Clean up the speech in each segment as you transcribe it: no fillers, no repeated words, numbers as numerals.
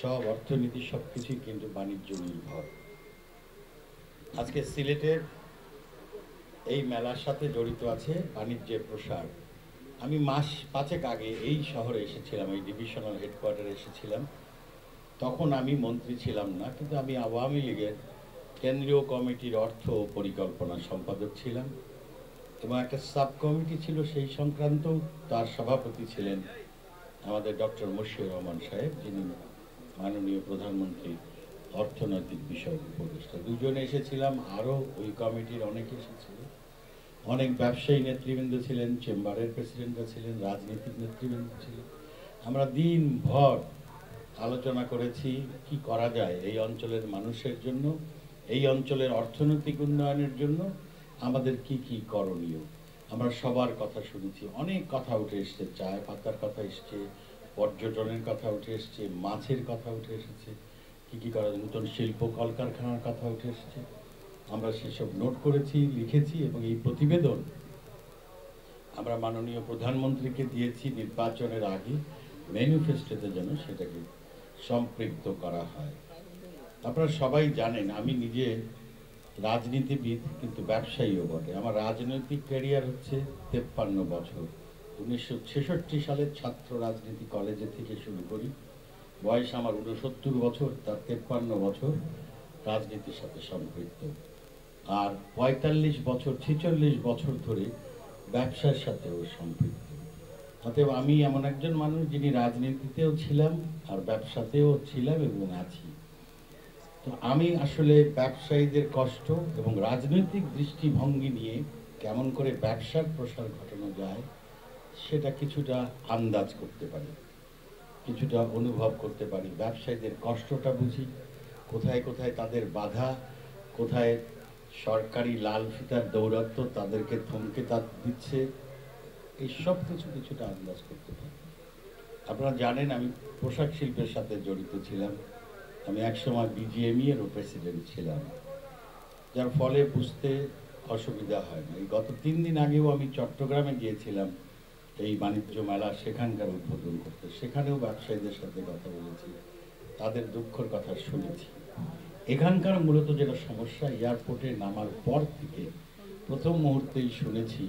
সব অর্থনীতি সবকিছুই কিন্তু বাণিজ্য নির্ভর। আজকে সিলেটের এই মেলার সাথে জড়িত আছে বাণিজ্যের প্রসার। আমি মাস 5 আগে এই শহরে এসেছিলাম, এই ডিভিশনাল হেডকোয়ার্টারে এসেছিলাম। তখন আমি মন্ত্রী ছিলাম না, কিন্তু আমি আওয়ামী লীগের কেন্দ্রীয় কমিটির অর্থ ও পরিকল্পনা সম্পাদক ছিলাম এবং একটা সাব কমিটি ছিল সেই সংক্রান্ত। তার সভাপতি ছিলেন আমাদের ডক্টর মশিউর রহমান সাহেব, যিনি মাননীয় প্রধানমন্ত্রী অর্থনৈতিক বিষয় উপদেষ্টা। দুজনে এসেছিলাম, আরও ওই কমিটির অনেকে এসেছিল। অনেক ব্যবসায়ী নেতৃবৃন্দ ছিলেন, চেম্বারের প্রেসিডেন্টরা ছিলেন, রাজনৈতিক নেতৃবৃন্দ ছিলেন। আমরা দিনভর আলোচনা করেছি কি করা যায় এই অঞ্চলের মানুষের জন্য, এই অঞ্চলের অর্থনৈতিক উন্নয়নের জন্য আমাদের কি কি করণীয়। আমরা সবার কথা শুনেছি, অনেক কথা উঠে এসছে, চায় পাতার কথা এসছে, পর্যটনের কথা উঠে এসছে, মাছের কথা উঠে এসেছে, কি কি করা, নতুন শিল্প কলকারখানার কথা উঠে এসছে। আমরা সেসব নোট করেছি, লিখেছি এবং এই প্রতিবেদন আমরা মাননীয় প্রধানমন্ত্রীকে দিয়েছি নির্বাচনের আগে ম্যানিফেস্টোতে যেন সেটাকে সম্পৃক্ত করা হয়। আপনারা সবাই জানেন আমি নিজে রাজনীতিবিদ, কিন্তু ব্যবসায়ীও বটে। আমার রাজনৈতিক ক্যারিয়ার হচ্ছে 53 বছর। 1966 সালের ছাত্র রাজনীতি কলেজে থেকে শুরু করি। বয়স আমার 69 বছর, তার 53 বছর রাজনীতির সাথে সম্পৃক্ত। আর 45 বছর 46 বছর ধরে ব্যবসার সাথেও সম্পৃক্ত। অতএব আমি এমন একজন মানুষ যিনি রাজনীতিতেও ছিলাম আর ব্যবসাতেও ছিলাম এবং আছি। তো আমি আসলে ব্যবসায়ীদের কষ্ট এবং রাজনৈতিক দৃষ্টিভঙ্গি নিয়ে কেমন করে ব্যবসার প্রসার ঘটানো যায় সেটা কিছুটা আন্দাজ করতে পারি, কিছুটা অনুভব করতে পারি। ব্যবসায়ীদের কষ্টটা বুঝি, কোথায় কোথায় তাদের বাধা, কোথায় সরকারি লাল ফিতার দৌরাত্ম্য তাদেরকে থমকে দিচ্ছে, এই সব কিছু কিছুটা আন্দাজ করতে পারি। আপনারা জানেন আমি পোশাক শিল্পের সাথে জড়িত ছিলাম। আমি একসময় বিজিএমই এরও প্রেসিডেন্ট ছিলাম, যার ফলে বুঝতে অসুবিধা হয় না। এই গত 3 দিন আগেও আমি চট্টগ্রামে গিয়েছিলাম এই বাণিজ্য মেলা, সেখানকার উদ্বোধন করতে। সেখানেও ব্যবসায়ীদের সাথে কথা বলেছি, তাদের দুঃখের কথা শুনেছি। এখানকার মূলত যেটা সমস্যা, এয়ারপোর্টে নামার পর থেকে প্রথম মুহূর্তেই শুনেছি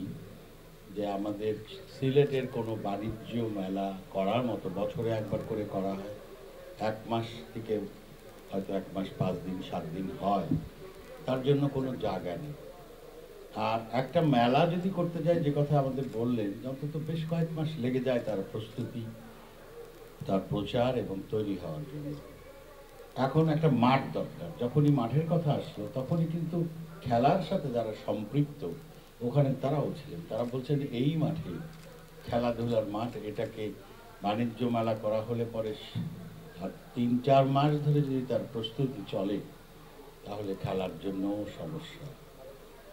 যে আমাদের সিলেটের কোনো বাণিজ্য মেলা করার মতো, বছরে একবার করে করা হয়, 1 মাস থেকে হয়তো 1 মাস 5 দিন 7 দিন হয়, তার জন্য কোনো জায়গা নেই। আর একটা মেলা যদি করতে যায়, যে কথা আমাদের বললেন, অন্তত বেশ কয়েক মাস লেগে যায় তার প্রস্তুতি, তার প্রচার এবং তৈরি হওয়ার জন্য। এখন একটা মাঠ দরকার। যখনই মাঠের কথা আসলো তখনই কিন্তু খেলার সাথে যারা সম্পৃক্ত ওখানে তারাও ছিলেন। তারা বলছেন এই মাঠে খেলাধুলার মাঠ, এটাকে বাণিজ্য মেলা করা হলে পরে আর 3-4 মাস ধরে যদি তার প্রস্তুতি চলে তাহলে খেলার জন্য সমস্যা,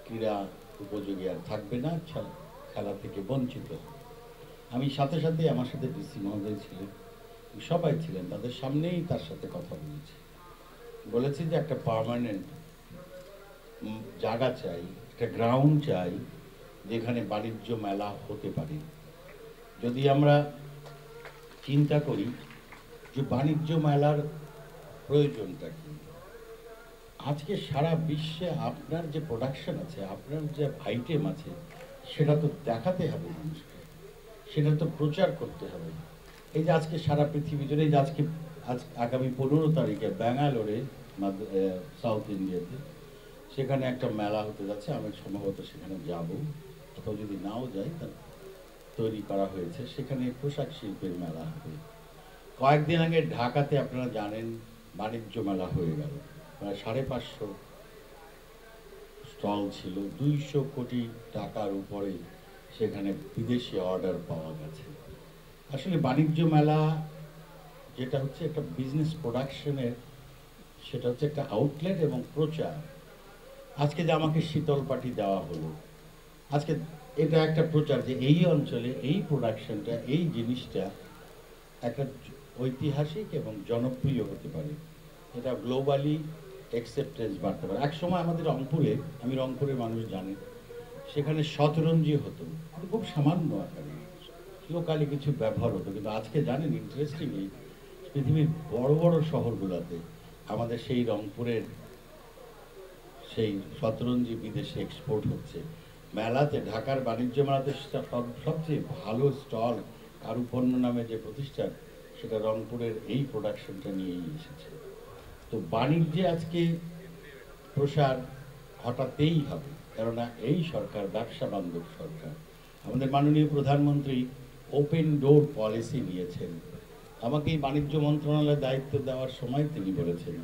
ক্রীড়া উপযোগী আর থাকবে না, খেলা থেকে বঞ্চিত হবে। আমি সাথে সাথে আমার সাথে ডিসি মহোদয় ছিলেন, সবাই ছিলেন, তাদের সামনেই তার সাথে কথা বলেছি যে একটা পার্মানেন্ট জায়গা চাই, একটা গ্রাউন্ড চাই যেখানে বাণিজ্য মেলা হতে পারে। যদি আমরা চিন্তা করি যে বাণিজ্য মেলার প্রয়োজনটা কি, আজকে সারা বিশ্বে আপনার যে প্রোডাকশন আছে, আপনার যে আইটেম আছে, সেটা তো দেখাতে হবে মানুষকে, সেটা তো প্রচার করতে হবে। এই যে আজকে সারা পৃথিবী জুড়ে, এই যে আগামী 15 তারিখে ব্যাঙ্গালোরে সাউথ ইন্ডিয়াতে সেখানে একটা মেলা হতে যাচ্ছে। আমি সম্ভবত সেখানে যাব, কোথাও যদি নাও যাই, তা তৈরি করা হয়েছে। সেখানে পোশাক শিল্পের মেলা হবে। কয়েকদিন আগে ঢাকাতে আপনারা জানেন বাণিজ্য মেলা হয়ে গেল, প্রায় 550 স্টল ছিল, 200 কোটি টাকার উপরে সেখানে বিদেশি অর্ডার পাওয়া গেছে। আসলে বাণিজ্য মেলা যেটা হচ্ছে একটা বিজনেস প্রোডাকশনের, সেটা হচ্ছে একটা আউটলেট এবং প্রচার। আজকে যে আমাকে শীতল পাটি দেওয়া হলো, আজকে এটা একটা প্রচার যে এই অঞ্চলে এই প্রোডাকশনটা, এই জিনিসটা একটা ঐতিহাসিক এবং জনপ্রিয় হতে পারে, এটা গ্লোবালি অ্যাকসেপ্টেন্স বাড়তে পারে। এক সময় আমাদের রংপুরে, আমি রংপুরের মানুষ জানে, সেখানে শতরঞ্জি হতো, খুব সামান্য আকারে লোকালি কিছু ব্যবহার হতো, কিন্তু আজকে জানেন ইন্টারেস্টিংলি পৃথিবীর বড় বড় শহরগুলোতে আমাদের সেই রংপুরের সেই শতরঞ্জি বিদেশে এক্সপোর্ট হচ্ছে। মেলাতে, ঢাকার বাণিজ্য মেলাতে সবচেয়ে ভালো স্টল কারুপণ্য নামে যে প্রতিষ্ঠান, সেটা রংপুরের এই প্রোডাকশনটা নিয়েই এসেছে। তো বাণিজ্যে আজকে প্রসার ঘটাতেই হবে, কেননা এই সরকার ব্যবসা বান্ধব সরকার। আমাদের মাননীয় প্রধানমন্ত্রী ওপেন ডোর পলিসি নিয়েছেন। আমাকে এই বাণিজ্য মন্ত্রণালয়ের দায়িত্ব দেওয়ার সময় তিনি বলেছেন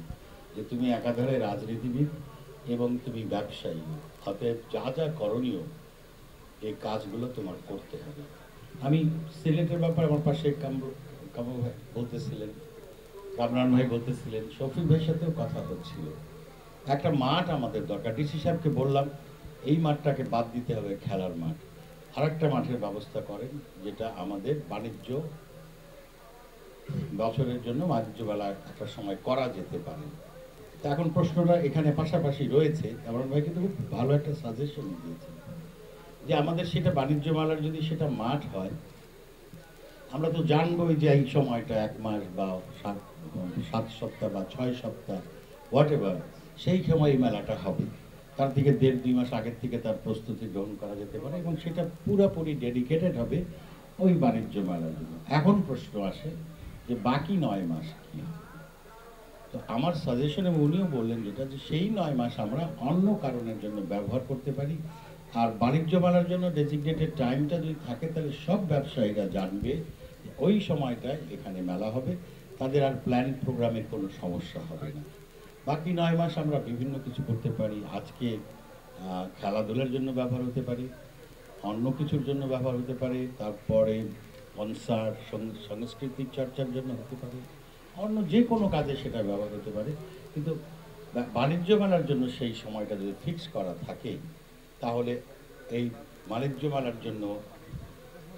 যে তুমি একাধারে রাজনীতিবিদ এবং তুমি ব্যবসায়ী, অতএব যা যা করণীয় এই কাজগুলো তোমার করতে হবে। আমি সিলেটের ব্যাপারে আমার পাশে কামরুল ভাই বলতেছিলেন, কামরান ভাই বলতেছিলেন, শফিক ভাইয়ের সাথেও কথা হচ্ছিল। একটা মাঠ আমাদের দরকার। ডিসি সাহেবকে বললাম এই মাঠটাকে বাদ দিতে হবে খেলার মাঠ, আর একটা মাঠের ব্যবস্থা করেন যেটা আমাদের বাণিজ্য বছরের জন্য বাণিজ্য মেলা একটা সময় করা যেতে পারে। তা এখন প্রশ্নটা এখানে পাশাপাশি রয়েছে। কামরান ভাই কিন্তু খুব ভালো একটা সাজেশন দিয়েছেন যে আমাদের সেটা বাণিজ্য মেলার যদি সেটা মাঠ হয়, আমরা তো জানবোই যে এই সময়টা 1 মাস বা 7 সপ্তাহ বা 6 সপ্তাহ হোয়াট এভার, সেই সময় এই মেলাটা হবে। তার থেকে 1.5-2 মাস আগের থেকে তার প্রস্তুতি গ্রহণ করা যেতে পারে এবং সেটা পুরোপুরি ডেডিকেটেড হবে ওই বাণিজ্য মেলার জন্য। এখন প্রশ্ন আসে যে বাকি 9 মাস কি হবে? তো আমার সাজেশনে উনিও বললেন যেটা, যে সেই 9 মাস আমরা অন্য কারণের জন্য ব্যবহার করতে পারি। আর বাণিজ্য মেলার জন্য ডেজিগনেটেড টাইমটা যদি থাকে, তাহলে সব ব্যবসায়ীরা জানবে ওই সময়টায় এখানে মেলা হবে, তাদের আর প্ল্যান প্রোগ্রামের কোনো সমস্যা হবে না। বাকি 9 মাস আমরা বিভিন্ন কিছু করতে পারি। আজকে খেলাধুলার জন্য ব্যবহার হতে পারে, অন্য কিছুর জন্য ব্যবহার হতে পারে, তারপরে কনসার্ট, সাংস্কৃতিক চর্চার জন্য হতে পারে, অন্য যে কোনো কাজে সেটা ব্যবহার হতে পারে। কিন্তু বাণিজ্য মেলার জন্য সেই সময়টা যদি ফিক্স করা থাকে, তাহলে এই বাণিজ্য মেলার জন্য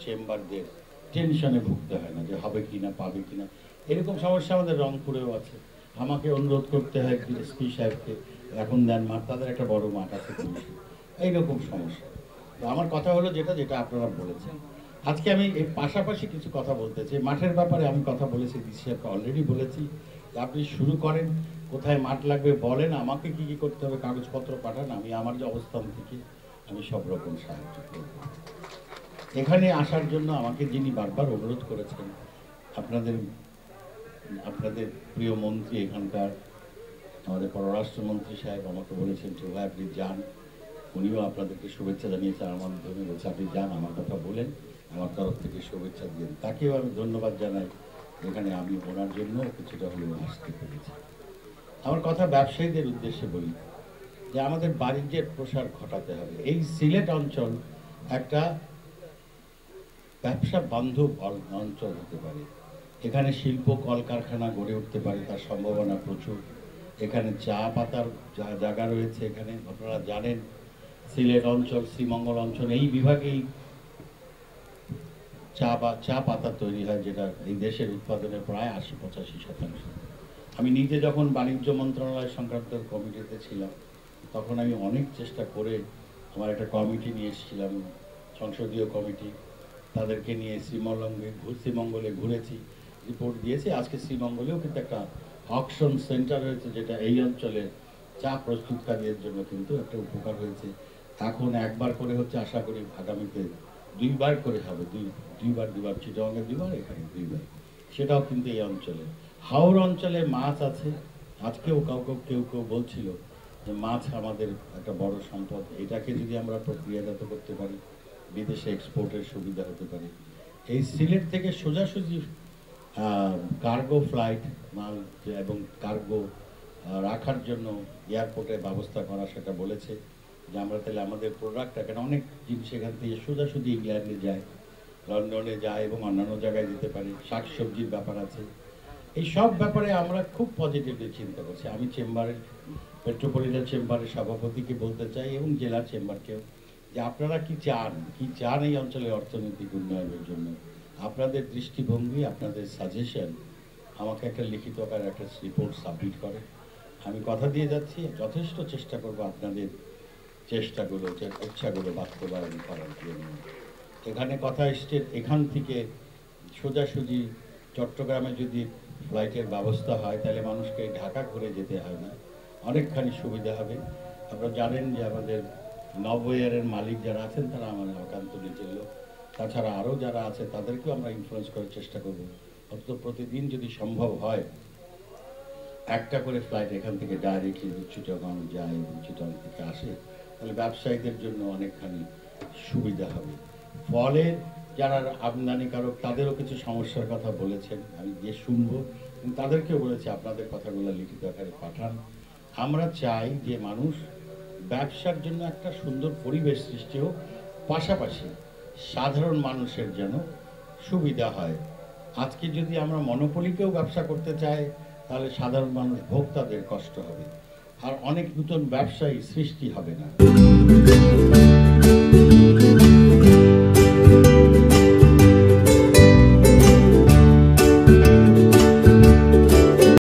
চেম্বারদের টেনশনে ভুগতে হয় না যে হবে কি না, পাবে কি না। এরকম সমস্যা আমাদের রংপুরেও আছে। আমাকে অনুরোধ করতে হয় এসপি সাহেবকে, এখন দেন মাঠ, তাদের একটা বড় মাঠ আছে পুলিশে, এইরকম সমস্যা। তো আমার কথা হলো যেটা যেটা আপনারা বলেছেন, আজকে আমি এই পাশাপাশি কিছু কথা বলতে চাই। মাঠের ব্যাপারে আমি কথা বলেছি, ডিসি সাহেবকে অলরেডি বলেছি যে আপনি শুরু করেন, কোথায় মাঠ লাগবে বলেন, আমাকে কি কি করতে হবে কাগজপত্র পাঠান, আমি আমার যে অবস্থান থেকে আমি সব রকম সাহায্য করব। এখানে আসার জন্য আমাকে যিনি বারবার অনুরোধ করেছেন, আপনাদের আপনাদের প্রিয় মন্ত্রী, এখানকার আমাদের পররাষ্ট্রমন্ত্রী সাহেব আমাকে বলেছেন যে ভাই আপনি যান। উনিও আপনাদেরকে শুভেচ্ছা জানিয়েছেন আমার মাধ্যমে, বলছে আপনি যান, আমার কথা বলেন, আমার তরফ থেকে শুভেচ্ছা দিন। তাকেও আমি ধন্যবাদ জানাই, এখানে আমি ওনার জন্য কিছুটা হলেও আসতে পেরেছি। আমার কথা ব্যবসায়ীদের উদ্দেশ্যে বলি যে আমাদের বাণিজ্যের প্রসার ঘটাতে হবে। এই সিলেট অঞ্চল একটা ব্যবসা বান্ধব অঞ্চল হতে পারে। এখানে শিল্প কলকারখানা গড়ে উঠতে পারে, তার সম্ভাবনা প্রচুর। এখানে চা পাতার জায়গা রয়েছে। এখানে আপনারা জানেন সিলেট অঞ্চল, শ্রীমঙ্গল অঞ্চল, এই বিভাগেই চা পাতা তৈরি হয়, যেটা এই দেশের উৎপাদনের প্রায় 80-85%। আমি নিজে যখন বাণিজ্য মন্ত্রণালয় সংক্রান্ত কমিটিতে ছিলাম, তখন আমি অনেক চেষ্টা করে আমার একটা কমিটি নিয়ে এসেছিলাম, সংসদীয় কমিটি। তাদেরকে নিয়ে শ্রীমঙ্গলে ঘুরেছি, রিপোর্ট দিয়েছি। আজকে শ্রীমঙ্গলেও কিন্তু একটা অকশন সেন্টার হয়েছে, যেটা এই অঞ্চলের চা প্রস্তুতকারীদের জন্য কিন্তু একটা উপকার হয়েছে। এখন একবার করে হচ্ছে, আশা করি আগামীতে 2বার করে হবে, দুইবার চিটাগাঙে 2বার, এখানে 2বার। সেটাও কিন্তু এই অঞ্চলে। হাওর অঞ্চলে মাছ আছে। আজকেও কেউ বলছিল যে মাছ আমাদের একটা বড় সম্পদ, এটাকে যদি আমরা প্রক্রিয়াজাত করতে পারি, বিদেশে এক্সপোর্টের সুবিধা হতে পারে। এই সিলেট থেকে সোজাসুজি কার্গো ফ্লাইট মাল এবং কার্গো রাখার জন্য এয়ারপোর্টের ব্যবস্থা করা, সেটা বলেছে যে আমরা তাহলে আমাদের প্রোডাক্টটা, কেন অনেক জিনিস এখান থেকে সোজাসুজি ইংল্যান্ডে যায়, লন্ডনে যায় এবং অন্যান্য জায়গায় যেতে পারে। শাকসবজির ব্যাপার আছে। এই সব ব্যাপারে আমরা খুব পজিটিভলি চিন্তা করছি। আমি চেম্বারের, মেট্রোপলিটন চেম্বারের সভাপতিকে বলতে চাই এবং জেলার চেম্বারকেও, যে আপনারা কি চান এই অঞ্চলের অর্থনৈতিক উন্নয়নের জন্য। আপনাদের দৃষ্টিভঙ্গি, আপনাদের সাজেশন আমাকে একটা লিখিত আকারে একটা রিপোর্ট সাবমিট করে। আমি কথা দিয়ে যাচ্ছি, যথেষ্ট চেষ্টা করব আপনাদের চেষ্টাগুলো, ইচ্ছাগুলো বাস্তবায়ন করার জন্য। এখানে কথা এসছে, এখান থেকে সোজাসুজি চট্টগ্রামে যদি ফ্লাইটের ব্যবস্থা হয়, তাহলে মানুষকে ঢাকা ঘুরে যেতে হয় না, অনেকখানি সুবিধা হবে। আপনারা জানেন যে আমাদের নভোএয়ারের মালিক যারা আছেন তারা আমাদের একান্ত নিজের লোক, তাছাড়া আরও যারা আছে তাদেরকেও আমরা ইনফ্লুয়েন্স করার চেষ্টা করব। অন্তত প্রতিদিন যদি সম্ভব হয় একটা করে ফ্লাইট এখান থেকে ডাইরেক্টলি চিটাগং যায় এবং চিটাগং থেকে আসে, তাহলে ব্যবসায়ীদের জন্য অনেকখানি সুবিধা হবে। ফলে যারা আমদানিকারক তাদেরও কিছু সমস্যার কথা বলেছেন, আমি গিয়ে শুনবো এবং তাদেরকেও বলেছি আপনাদের কথাগুলো লিখিত আকারে পাঠান। আমরা চাই যে মানুষ ব্যবসার জন্য একটা সুন্দর পরিবেশ সৃষ্টি হোক, পাশাপাশি সাধারণ মানুষের যেন সুবিধা হয়। আজকে যদি আমরা মনোপলিকেও ব্যবসা করতে চাই, তাহলে সাধারণ মানুষ ভোক্তাদের কষ্ট হবে, আর অনেক নতুন ব্যবসায়ী সৃষ্টি হবে না।